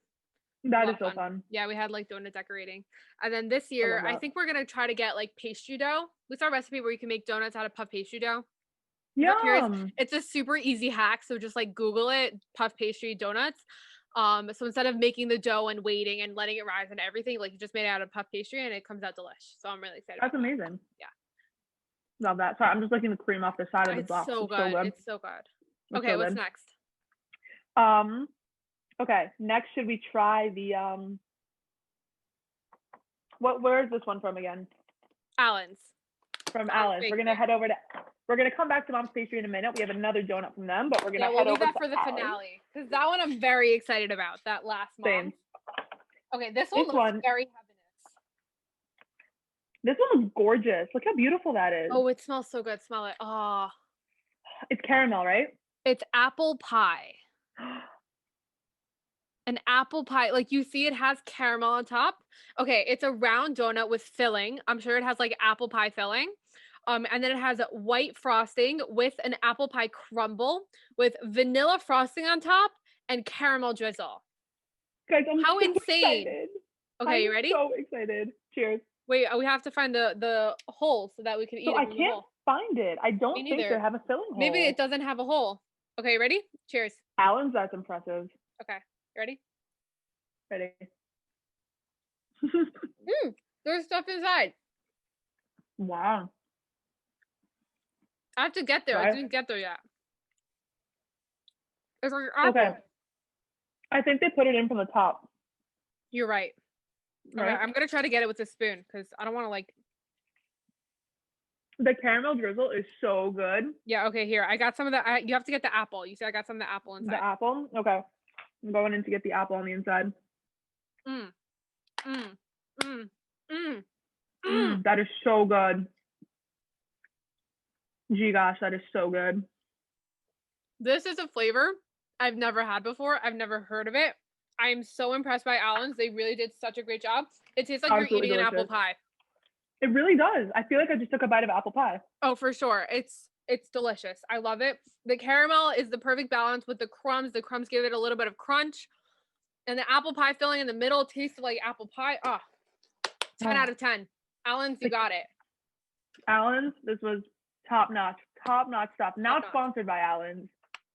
That lot is of so fun. fun. Yeah, we had like donut decorating. And then this year, I that. think we're gonna try to get like pastry dough. We saw a recipe where you can make donuts out of puff pastry dough. You're curious? Yum. It's a super easy hack. So just like Google it, puff pastry donuts. So instead of making the dough and waiting and letting it rise and everything, like you just made it out of puff pastry and it comes out delish. So I'm really excited. That's about that. amazing. Yeah. Love that. Sorry, I'm just licking the cream off the side of the It's box. so It's good. so good. It's so good. It's Okay, so what's good. next? Okay, next should we try the where is this one from again? Allen's. From Mom's Alice. We're gonna Bakery. head over to we're gonna come back to Mom's Pastry in a minute. We have another donut from them, but we're gonna Yeah, we'll head leave over that to for the Alice. finale because that one I'm very excited about. That last Same. mom. Okay, this one This looks one- very heavenous. This one is gorgeous. Look how beautiful that is. Oh, it smells so good. Smell it. Oh, It's caramel, right? it's apple pie. An apple pie. Like you see, it has caramel on top. Okay, it's a round donut with filling. I'm sure it has like apple pie filling. And then it has white frosting with an apple pie crumble with vanilla frosting on top and caramel drizzle. Guys, I'm How so insane. excited. Okay, you I'm ready? so excited. Cheers. Wait, we have to find the hole so that we can eat So it I from the can't hole. find it. I don't think neither. they have a filling hole. Maybe it doesn't have a hole. Okay, you ready? Cheers. Alan's, that's impressive. Okay, you ready? Ready? There's stuff inside. Wow. I have to get there. I Right. didn't get there yet. It's like apple. Okay. I think they put it in from the top. You're right. Okay, Right? I'm gonna try to get it with a spoon because I don't want to like. The caramel drizzle is so good. Yeah, okay, here. I got some of the you have to get the apple. You see I got some of the apple inside. The apple. Okay. I'm going in to get the apple on the inside. Mm. Mm. Mm. Mm. Mm. That is so good. Gee gosh, that is so good. This is a flavor I've never had before. I've never heard of it. I'm so impressed by Allen's. They really did such a great job. It tastes like Absolutely you're eating an apple delicious. pie. It really does. I feel like I just took a bite of apple pie. Oh, for sure. It's delicious. I love it. The caramel is the perfect balance with the crumbs. The crumbs give it a little bit of crunch. And the apple pie filling in the middle tastes like apple pie. Oh, 10 out of 10. Allen's, you got it. Allen's, this was top notch stuff. Not Top-notch. sponsored by Allen's,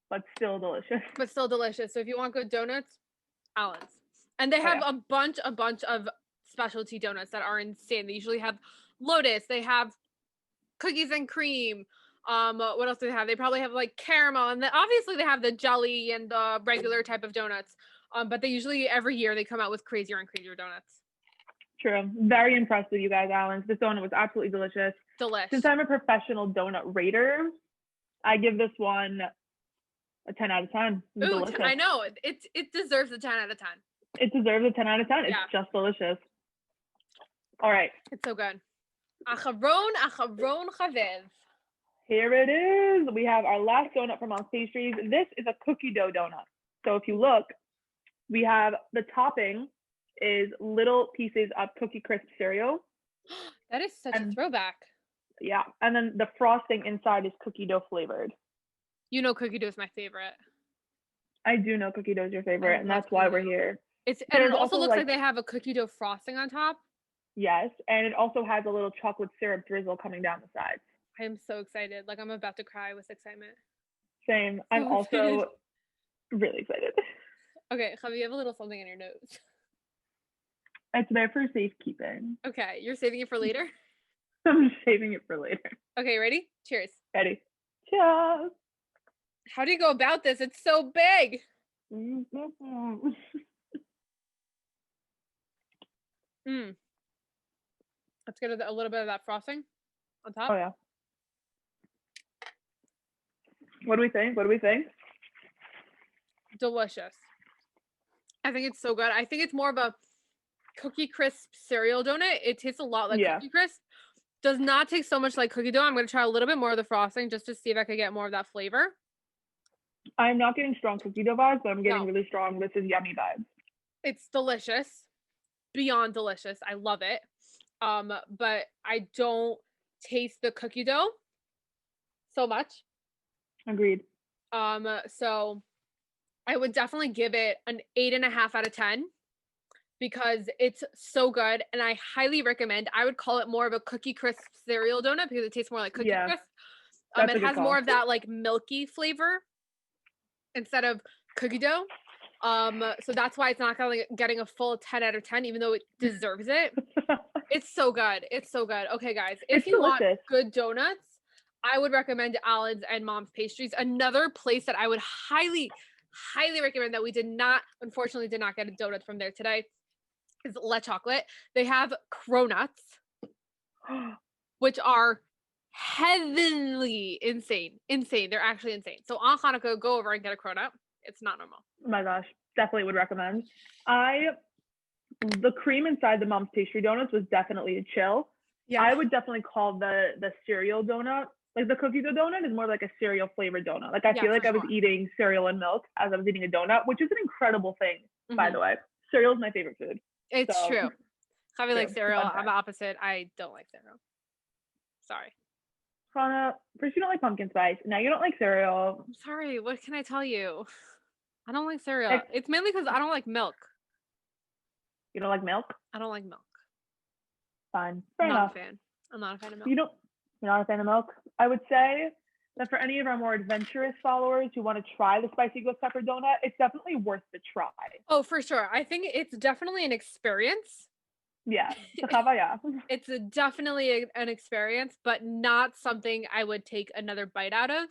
but still delicious. But still delicious. So if you want good donuts, Allen's. And they have yeah. a bunch of specialty donuts that are insane. They usually have Lotus. They have cookies and cream. What else do they have? They probably have like caramel, and obviously they have the jelly and the regular type of donuts. But they usually every year they come out with crazier and crazier donuts. True. Very impressed with you guys, Allen's. This donut was absolutely delicious. Delicious. Since I'm a professional donut rater, I give this one a 10 out of 10. It's Ooh, delicious. I know. It deserves a 10 out of 10. It deserves a 10 out of 10. It's Yeah. just delicious. All right. It's so good. Acharon chavev. Here it is. We have our last donut from Mom's Pastries. This is a cookie dough donut. So if you look, we have the topping is little pieces of Cookie Crisp cereal. That is such a throwback. Yeah. And then the frosting inside is cookie dough flavored. You know cookie dough is my favorite. I do know cookie dough is your favorite, and that's why we're here. And There's it also looks like like they have a cookie dough frosting on top. Yes, and it also has a little chocolate syrup drizzle coming down the sides. I am so excited. Like I'm about to cry with excitement. Same. I'm So excited. also really excited. Okay, Javi, you have a little something in your nose. It's there for safekeeping. Okay, you're saving it for later? I'm just saving it for later. Okay, ready? Cheers. Ready? Cheers. How do you go about this? It's so big. Let's get a little bit of that frosting on top. Oh yeah. What do we think? Delicious. I think it's so good. I think it's more of a Cookie Crisp cereal donut. It tastes a lot like Cookie Crisp. Does not taste so much like cookie dough. I'm going to try a little bit more of the frosting just to see if I could get more of that flavor. I'm not getting strong cookie dough vibes, but I'm getting really strong this is yummy vibes. It's delicious. Beyond delicious. I love it. But I don't taste the cookie dough so much. Agreed. So I would definitely give it an 8.5 out of 10 because it's so good, and I highly recommend. I would call it more of a Cookie Crisp cereal donut because it tastes more like Cookie Crisp. It has more of that like milky flavor instead of cookie dough. So that's why it's not getting a full 10 out of 10, even though it deserves it. It's so good. It's so good. Okay, guys, if you want good donuts, I would recommend Allen's and Mom's Pastries. Another place that I would highly recommend that we unfortunately did not get a donut from there today is Le Chocolate. They have cronuts, which are heavenly insane. They're actually insane. So on Hanukkah, go over and get a cronut. It's not normal. Oh my gosh, definitely would recommend. The cream inside the Mom's Pastry donuts was definitely a chill. Yeah. I would definitely call the cereal donut, like the cookie dough donut is more like a cereal flavored donut. Like I feel like I was eating cereal and milk as I was eating a donut, which is an incredible thing, by the way. Cereal is my favorite food. It's true. Javi likes cereal. I'm the opposite. I don't like cereal. Sorry. Hannah, first you don't like pumpkin spice. Now you don't like cereal. I'm sorry. What can I tell you? I don't like cereal. It's mainly because I don't like milk. You don't like milk? I don't like milk. Fine. I'm not a fan. I'm not a fan of milk. You're not a fan of milk? I would say that for any of our more adventurous followers who want to try the spicy ghost pepper donut, it's definitely worth the try. Oh, for sure. I think it's definitely an experience. Yeah. It's definitely an experience, but not something I would take another bite out of.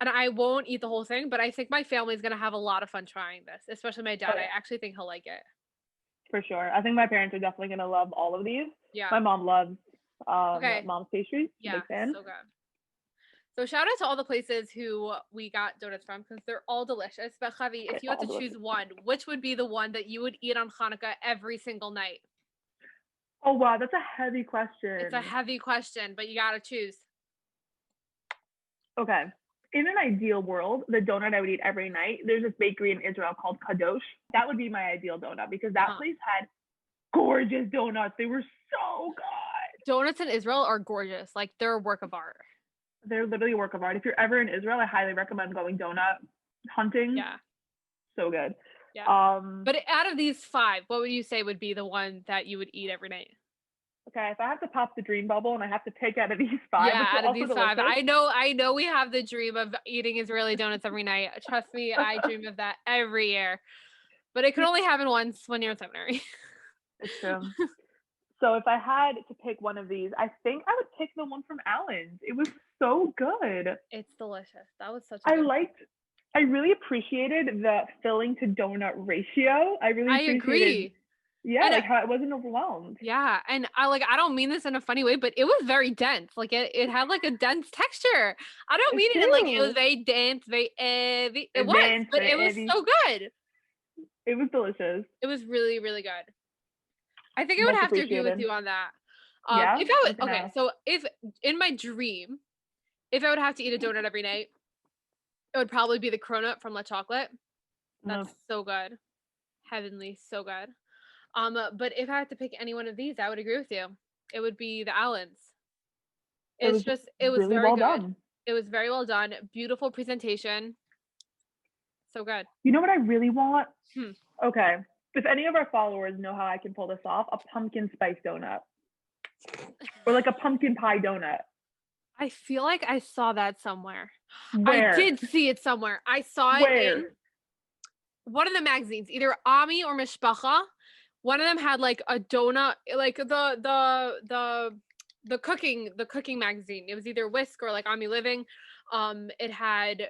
And I won't eat the whole thing, but I think my family's going to have a lot of fun trying this, especially my dad. I actually think he'll like it. For sure. I think my parents are definitely going to love all of these. Yeah. My mom loves Okay. Mom's Pastries. Yeah, Big fan. so good. So shout out to all the places who we got donuts from because they're all delicious. But Javi, if you had to choose one, which would be the one that you would eat on Hanukkah every single night? Oh wow, that's a heavy question. It's a heavy question, but you gotta choose. Okay. In an ideal world, the donut I would eat every night, there's this bakery in Israel called Kadosh. That would be my ideal donut because that place had gorgeous donuts. They were so good. Donuts in Israel are gorgeous. Like, they're a work of art. They're literally a work of art. If you're ever in Israel, I highly recommend going donut hunting. Yeah. So good. Yeah. But out of these 5, what would you say would be the one that you would eat every night? Okay, if I have to pop the dream bubble and I have to pick out of these 5. Yeah, out of these 5. I know we have the dream of eating Israeli donuts every night. Trust me, I dream of that every year. But it could only happen once when you're in seminary. It's true. So if I had to pick one of these, I think I would pick the one from Allen's. It was so good. It's delicious. That was such a I really appreciated the filling to donut ratio. I agree. Yeah, like how it wasn't overwhelmed. Yeah, and I don't mean this in a funny way, but it was very dense. Like it had like a dense texture. I don't mean it in like it was very dense, very heavy. It was, but it was so good. It was delicious. It was really, really good. I think I would have to agree with you on that. Yeah. If I would, okay, so if in my dream, if I would have to eat a donut every night, it would probably be the cronut from La Chocolate. That's so good, heavenly, so good. But if I had to pick any one of these, I would agree with you. It would be the Allen's. It was really very well done. It was very well done. Beautiful presentation. So good. You know what I really want? Okay. If any of our followers know how I can pull this off, a pumpkin spice donut. Or like a pumpkin pie donut. I feel like I saw that somewhere. Where? I did see it somewhere. I saw it in one of the magazines, either Ami or Mishpacha. One of them had like a donut, like the cooking magazine. It was either Whisk or like Ami Living. It had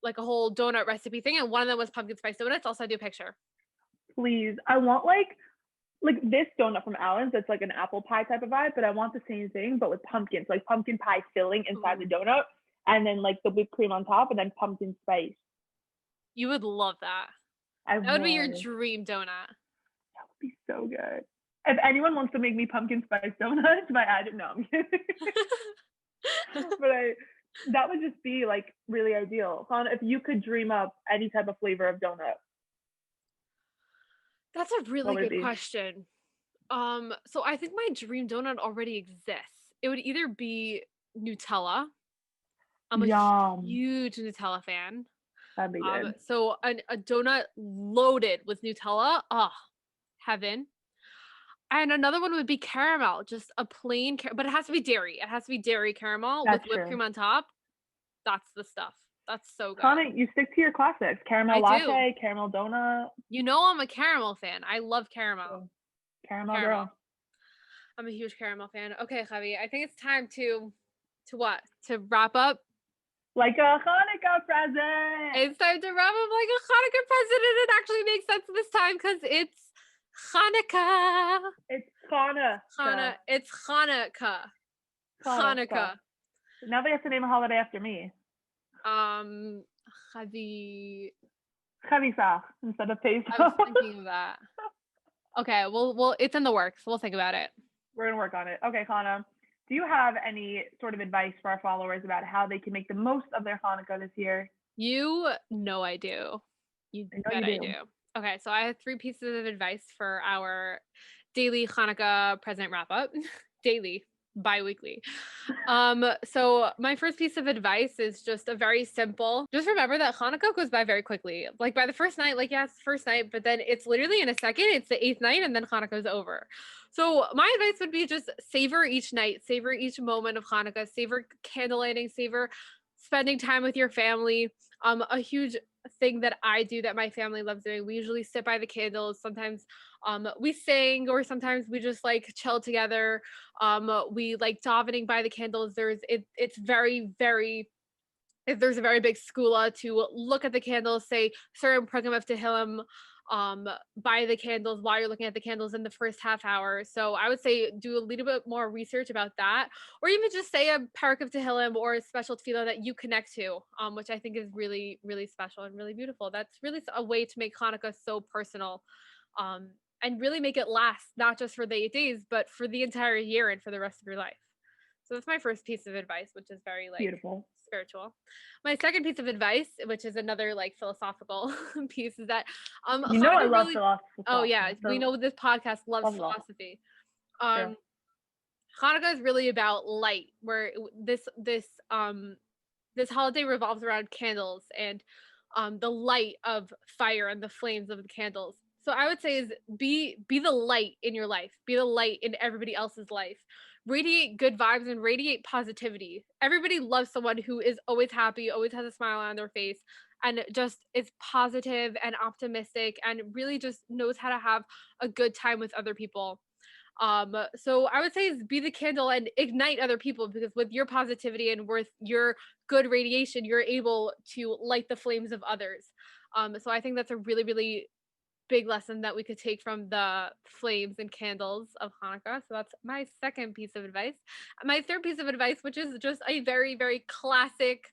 like a whole donut recipe thing, and one of them was pumpkin spice donuts. I'll send you a picture. Please, I want like this donut from Allen's that's like an apple pie type of vibe, but I want the same thing but with pumpkins, like pumpkin pie filling inside the donut, and then like the whipped cream on top, and then pumpkin spice. You would love that. That would be your dream donut. That would be so good. If anyone wants to make me pumpkin spice donuts, my ad, no, I'm kidding. But that would just be like really ideal. Hana, if you could dream up any type of flavor of donut. That's a really good question. So I think my dream donut already exists. It would either be Nutella. I'm a huge Nutella fan. That'd be good. So a donut loaded with Nutella, heaven. And another one would be caramel, just a plain, but it has to be dairy. It has to be dairy caramel with whipped cream on top. That's the stuff. That's so good. Hana, you stick to your classics. Caramel latte, caramel donut. You know I'm a caramel fan. I love caramel. Caramel girl. I'm a huge caramel fan. Okay, Javi, I think it's time to what? To wrap up? Like a Hanukkah present. It's time to wrap up like a Hanukkah present, and it actually makes sense this time because it's Hanukkah. It's Hanukkah. It's Hanukkah. Hanukkah. Now they have to name a holiday after me. Chavisach instead of Pesach. I was thinking of that. Okay, well, it's in the works. We'll think about it. We're gonna work on it. Okay, Hana, do you have any sort of advice for our followers about how they can make the most of their Hanukkah this year? You know I do. You bet I do. Okay, so I have 3 pieces of advice for our daily Hanukkah present wrap up. Daily. Bi-weekly. So my first piece of advice is just a very simple, just remember that Hanukkah goes by very quickly. Like by the first night, like yes, first night, but then it's literally in a second, it's the 8th night and then Hanukkah's over. So my advice would be just savor each night, savor each moment of Hanukkah, savor candle lighting, savor spending time with your family. A huge thing that I do that my family loves doing, we usually sit by the candles. Sometimes we sing, or sometimes we just like chill together. We like davening by the candles. It's very, very, there's a very big skula to look at the candles, say certain Pragam of Tehillim, by the candles while you're looking at the candles in the first half hour. So I would say do a little bit more research about that, or even just say a parak of Tehillim or a special tefillah that you connect to, which I think is really, really special and really beautiful. That's really a way to make Hanukkah so personal, and really make it last, not just for the 8 days, but for the entire year and for the rest of your life. So that's my first piece of advice, which is very like Beautiful. spiritual. My second piece of advice, which is another like philosophical piece, is that I Hanukkah love really. philosophy. Oh yeah, we know this podcast loves Love it all. philosophy. Sure. Hanukkah is really about light, where this holiday revolves around candles and the light of fire and the flames of the candles. So I would say is be the light in your life, be the light in everybody else's life. Radiate good vibes and radiate positivity. Everybody loves someone who is always happy, always has a smile on their face, and just is positive and optimistic and really just knows how to have a good time with other people. So I would say is be the candle and ignite other people, because with your positivity and with your good radiation, you're able to light the flames of others. So I think that's a really, really big lesson that we could take from the flames and candles of Hanukkah. So that's my second piece of advice. My third piece of advice, which is just a very, very classic,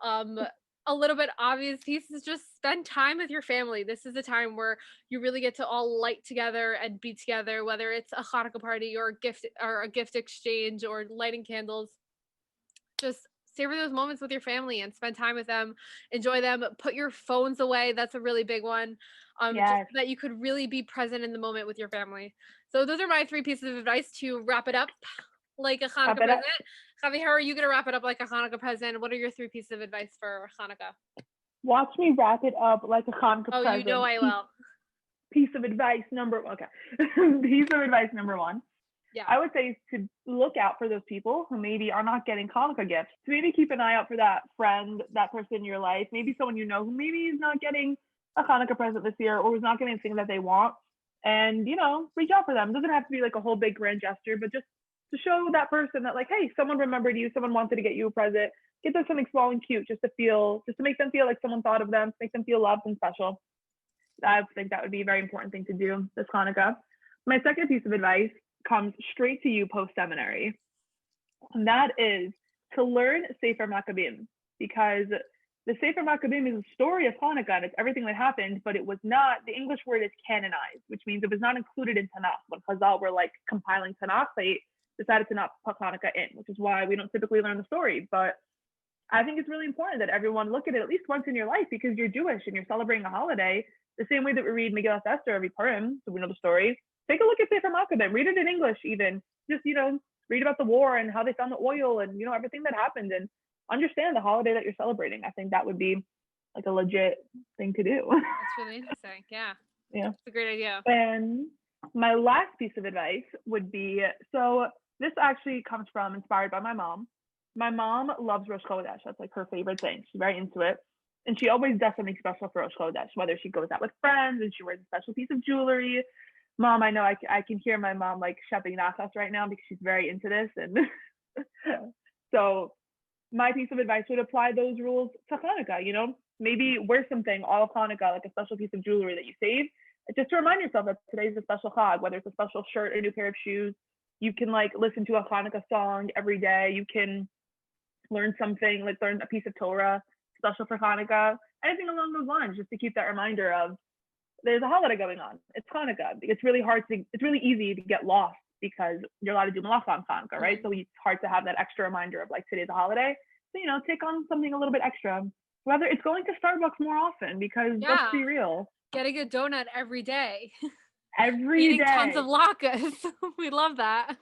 a little bit obvious piece, is just spend time with your family. This is a time where you really get to all light together and be together, whether it's a Hanukkah party or a gift exchange or lighting candles. Just savor those moments with your family and spend time with them, enjoy them, put your phones away. That's a really big one. Just Yes. so that you could really be present in the moment with your family. So those are my 3 pieces of advice to wrap it up like a Hanukkah Wrap it up. present. Javi, how are you going to wrap it up like a Hanukkah present? What are your 3 pieces of advice for Hanukkah? Watch me wrap it up like a Hanukkah Oh, present. you know I will. Piece of advice number piece of advice number 1. Yeah. I would say to look out for those people who maybe are not getting Hanukkah gifts. So maybe keep an eye out for that friend, that person in your life, maybe someone you know who maybe is not getting a Hanukkah present this year or is not getting anything that they want. And, reach out for them. It doesn't have to be like a whole big grand gesture, but just to show that person that like, hey, someone remembered you, someone wanted to get you a present. Get them something small and cute just to make them feel like someone thought of them, make them feel loved and special. I think that would be a very important thing to do this Hanukkah. My second piece of advice comes straight to you post-seminary. And that is to learn Sefer Maccabim, because the Sefer Maccabim is a story of Hanukkah and it's everything that happened, but it was not, the English word is canonized, which means it was not included in Tanakh. When Chazal were like compiling Tanakh, they decided to not put Hanukkah in, which is why we don't typically learn the story. But I think it's really important that everyone look at it at least once in your life, because you're Jewish and you're celebrating a holiday the same way that we read Megillat Esther every Purim, so we know the story. Take a look at Sefer Maccabim, read it in English even. Just, read about the war and how they found the oil and, everything that happened, and understand the holiday that you're celebrating. I think that would be like a legit thing to do. That's really interesting. Yeah. Yeah. It's a great idea. And my last piece of advice would be, so this actually comes from inspired by my mom. My mom loves Rosh Chodesh. That's like her favorite thing. She's very into it. And she always does something special for Rosh Chodesh, whether she goes out with friends and she wears a special piece of jewelry. Mom, I know I can hear my mom like shoving nachas right now because she's very into this. And so my piece of advice would apply those rules to Hanukkah, maybe wear something all of Hanukkah, like a special piece of jewelry that you save, just to remind yourself that today's a special Chag, whether it's a special shirt or a new pair of shoes. You can like listen to a Hanukkah song every day. You can learn something, like learn a piece of Torah special for Hanukkah, anything along those lines, just to keep that reminder of there's a holiday going on. It's Hanukkah. It's really easy to get lost because you're allowed to do malacha on Hanukkah, right? So it's hard to have that extra reminder of like today's a holiday. So, take on something a little bit extra, whether it's going to Starbucks more often, because let's be real. Getting a donut every day. Eating tons of latkes. We love that.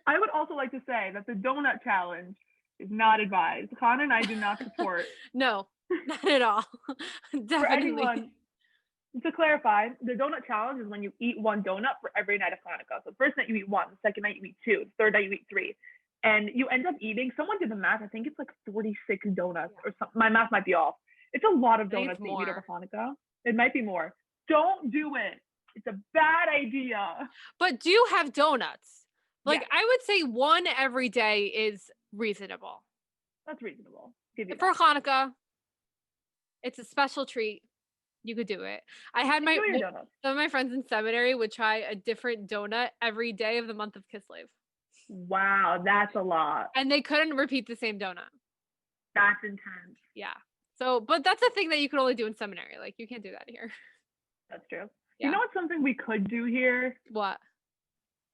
I would also like to say that the donut challenge is not advised. Hana and I do not support. No, not at all. Definitely. For anyone, to clarify, the donut challenge is when you eat one donut for every night of Hanukkah. So the first night you eat 1, the second night you eat 2, the third night you eat 3. And you end up eating, someone did the math, I think it's like 46 donuts or something. My math might be off. It's a lot of donuts that you eat over Hanukkah. It might be more. Don't do it. It's a bad idea. But do have donuts. Like, I would say 1 every day is reasonable. That's reasonable. For Hanukkah, it's a special treat. You could do it. I had Enjoy your donuts. some of my friends in seminary would try a different donut every day of the month of Kislev. Wow, that's a lot. And they couldn't repeat the same donut. That's intense. Yeah. So, but that's a thing that you can only do in seminary. Like, you can't do that here. That's true. Yeah. You know what's something we could do here? What?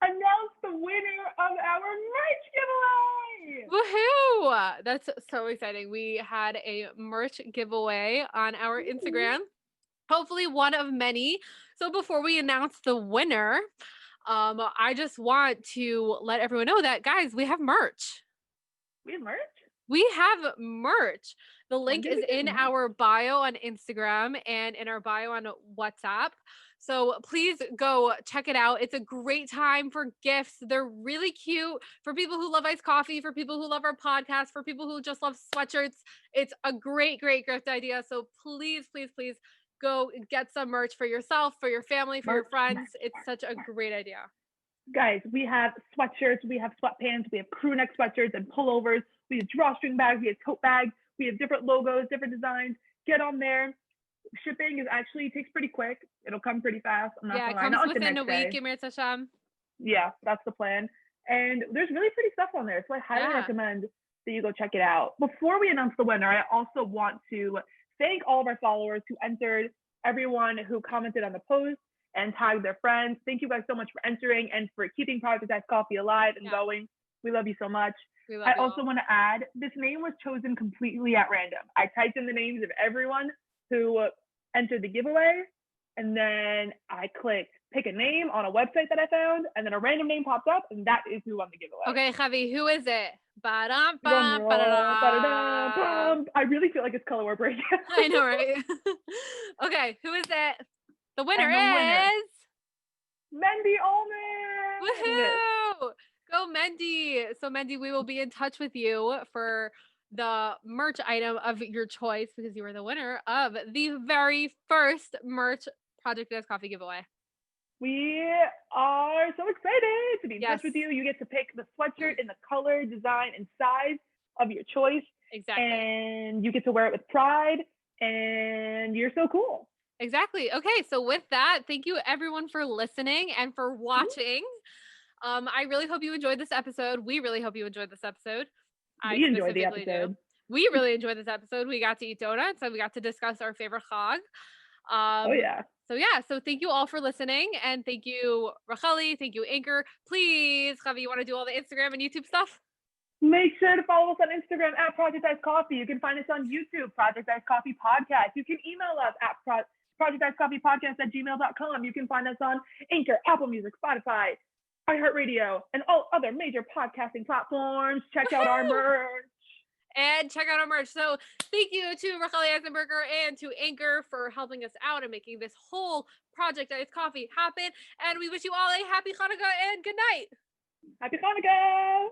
Announce the winner of our merch giveaway. Woohoo! That's so exciting. We had a merch giveaway on our Instagram. Hopefully one of many. So before we announce the winner, I just want to let everyone know that, guys, we have merch. We have merch? We have merch. The link did is we get in merch? our bio on Instagram and in our bio on WhatsApp. So please go check it out. It's a great time for gifts. They're really cute for people who love iced coffee, for people who love our podcast, for people who just love sweatshirts. It's a great, great gift idea. So please, please, please go get some merch for yourself, for your family, for your friends. It's such a great idea. Guys, we have sweatshirts, we have sweatpants, we have crew neck sweatshirts and pullovers, we have drawstring bags, we have tote bags, we have different logos, different designs. Get on there. Shipping is actually takes pretty quick. It'll come pretty fast. I'm not Yeah, it gonna lie. comes Not like the within a next week, day. Emir Tashem. Yeah, that's the plan. And there's really pretty stuff on there. So I highly Yeah. recommend that you go check it out. Before we announce the winner, I also want to thank all of our followers who entered, everyone who commented on the post and tagged their friends. Thank you guys so much for entering and for keeping Project Iced Coffee alive and Yeah. going. We love you so much. We love I you also all. want to add, this name was chosen completely at random. I typed in the names of everyone who entered the giveaway, and then I clicked pick a name on a website that I found, and then a random name popped up, and that is who won the giveaway. Okay, Javi, who is it? Ba-dum, Drum bum, roll, ba-da-dum. ba-da-da, bum. I really feel like it's color war break. I know, right? Okay, who is it? The winner And the winner is Mendy Ullman. woohoo! Go Mendy. So Mendy, we will be in touch with you for the merch item of your choice because you were the winner of the very first merch Project Iced Coffee giveaway. We are so excited to be in Yes. touch with you. You get to pick the sweatshirt in the color, design, and size of your choice, Exactly. and you get to wear it with pride, and you're so cool. Exactly. Okay, so with that, thank you everyone for listening and for watching. I really hope you enjoyed this episode. We really hope you enjoyed this episode. I We enjoyed the specifically do. episode. We really enjoyed this episode. We got to eat donuts and we got to discuss our favorite chag. Oh yeah. So thank you all for listening, and thank you Racheli, thank you Anchor. Please, Javi, you want to do all the Instagram and YouTube stuff? Make sure to follow us on Instagram at Project Iced Coffee. You can find us on YouTube, Project Iced Coffee Podcast. You can email us at projecticedcoffeepodcast@gmail.com. You can find us on Anchor, Apple Music, Spotify, iHeartRadio, and all other major podcasting platforms. Check out our merch. And check out our merch. So thank you to Racheli Eisenberger and to Anchor for helping us out and making this whole Project Iced Coffee happen. And we wish you all a happy Hanukkah and good night. Happy Hanukkah!